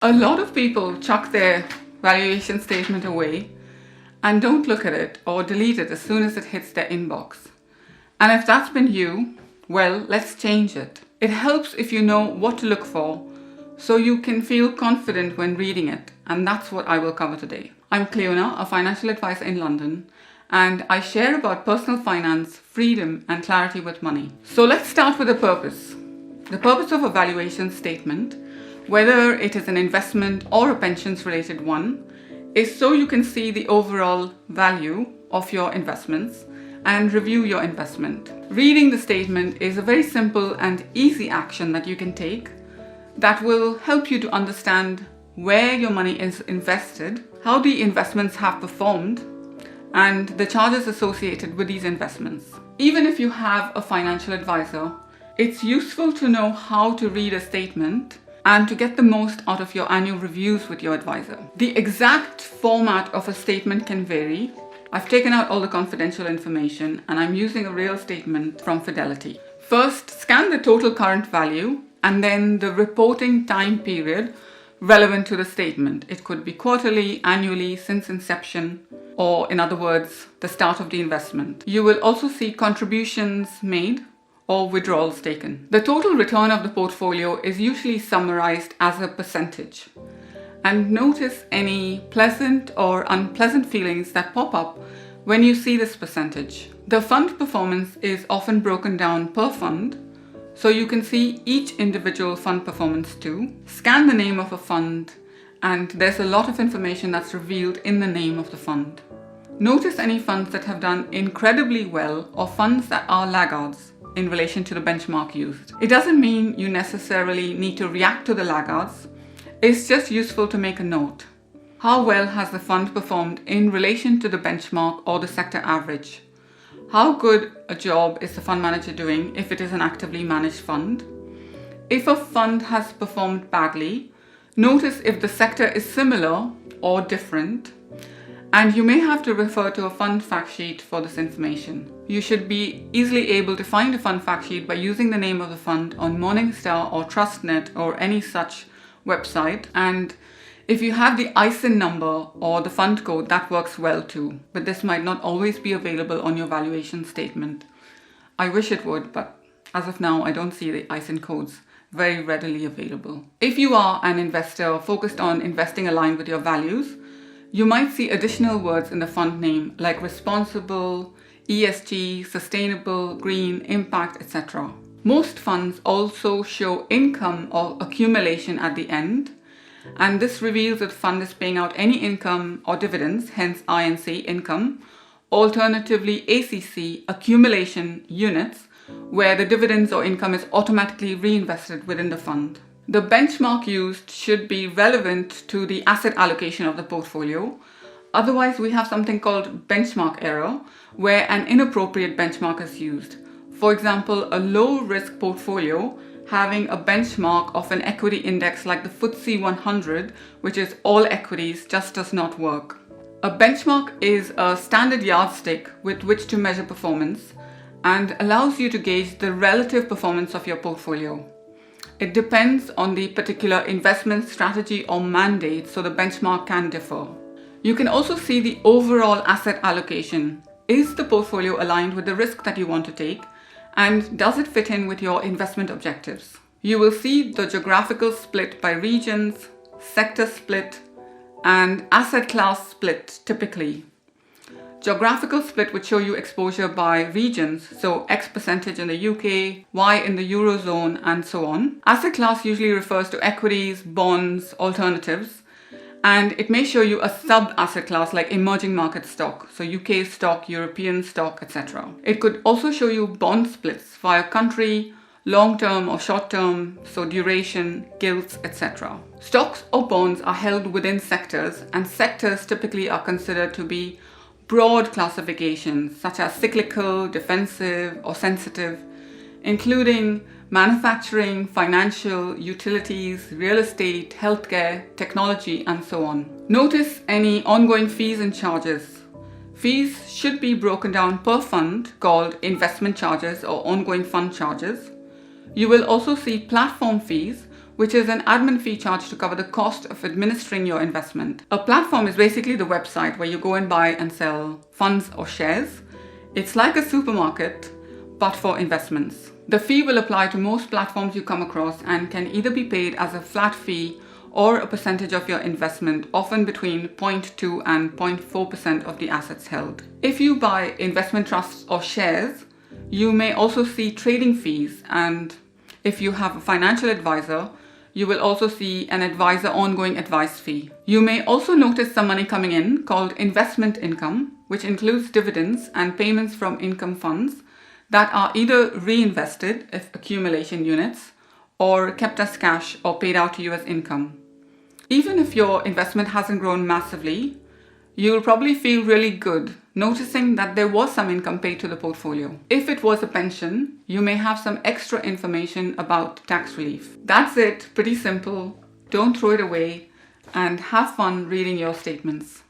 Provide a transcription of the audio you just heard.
A lot of people chuck their valuation statement away and don't look at it or delete it as soon as it hits their inbox. And if that's been you, well, let's change it. It helps if you know what to look for so you can feel confident when reading it, and that's what I will cover today. I'm Cleona, a financial advisor in London, and I share about personal finance, freedom, and clarity with money. So let's start with the purpose. The purpose of a valuation statement, whether it is an investment or a pensions related one, is so you can see the overall value of your investments and review your investment. Reading the statement is a very simple and easy action that you can take that will help you to understand where your money is invested, how the investments have performed, and the charges associated with these investments. Even if you have a financial advisor, it's useful to know how to read a statement and to get the most out of your annual reviews with your advisor. The exact format of a statement can vary. I've taken out all the confidential information and I'm using a real statement from Fidelity. First, scan the total current value and then the reporting time period relevant to the statement. It could be quarterly, annually, since inception, or in other words, the start of the investment. You will also see contributions made or withdrawals taken. The total return of the portfolio is usually summarized as a percentage. And notice any pleasant or unpleasant feelings that pop up when you see this percentage. The fund performance is often broken down per fund, so you can see each individual fund performance too. Scan the name of a fund, and there's a lot of information that's revealed in the name of the fund. Notice any funds that have done incredibly well or funds that are laggards in relation to the benchmark used. It doesn't mean you necessarily need to react to the laggards. It's just useful to make a note. How well has the fund performed in relation to the benchmark or the sector average? How good a job is the fund manager doing if it is an actively managed fund? If a fund has performed badly, notice if the sector is similar or different, and you may have to refer to a fund fact sheet for this information. You should be easily able to find a fund fact sheet by using the name of the fund on Morningstar or TrustNet or any such website. And if you have the ISIN number or the fund code, that works well too. But this might not always be available on your valuation statement. I wish it would, but as of now, I don't see the ISIN codes very readily available. If you are an investor focused on investing aligned with your values, you might see additional words in the fund name like responsible, ESG, sustainable, green, impact, etc. Most funds also show income or accumulation at the end, and this reveals that the fund is paying out any income or dividends, hence INC, income, alternatively ACC, accumulation units, where the dividends or income is automatically reinvested within the fund. The benchmark used should be relevant to the asset allocation of the portfolio. Otherwise, we have something called benchmark error, where an inappropriate benchmark is used. For example, a low-risk portfolio having a benchmark of an equity index like the FTSE 100, which is all equities, just does not work. A benchmark is a standard yardstick with which to measure performance and allows you to gauge the relative performance of your portfolio. It depends on the particular investment strategy or mandate, so the benchmark can differ. You can also see the overall asset allocation. Is the portfolio aligned with the risk that you want to take? And does it fit in with your investment objectives? You will see the geographical split by regions, sector split, and asset class split typically. Geographical split would show you exposure by regions, so X percentage in the UK, Y in the Eurozone, and so on. Asset class usually refers to equities, bonds, alternatives, and it may show you a sub-asset class like emerging market stock, so UK stock, European stock, etc. It could also show you bond splits via country, long-term or short-term, so duration, gilts, etc. Stocks or bonds are held within sectors, and sectors typically are considered to be broad classifications such as cyclical, defensive, or sensitive, including manufacturing, financial, utilities, real estate, healthcare, technology, and so on. Notice any ongoing fees and charges. Fees should be broken down per fund, called investment charges or ongoing fund charges. You will also see platform fees, which is an admin fee charge to cover the cost of administering your investment. A platform is basically the website where you go and buy and sell funds or shares. It's like a supermarket, but for investments. The fee will apply to most platforms you come across and can either be paid as a flat fee or a percentage of your investment, often between 0.2 and 0.4% of the assets held. If you buy investment trusts or shares, you may also see trading fees, and if you have a financial advisor, you will also see an advisor ongoing advice fee. You may also notice some money coming in called investment income, which includes dividends and payments from income funds that are either reinvested if accumulation units or kept as cash or paid out to you as income. Even if your investment hasn't grown massively, you'll probably feel really good noticing that there was some income paid to the portfolio. If it was a pension, you may have some extra information about tax relief. That's it, pretty simple. Don't throw it away and have fun reading your statements.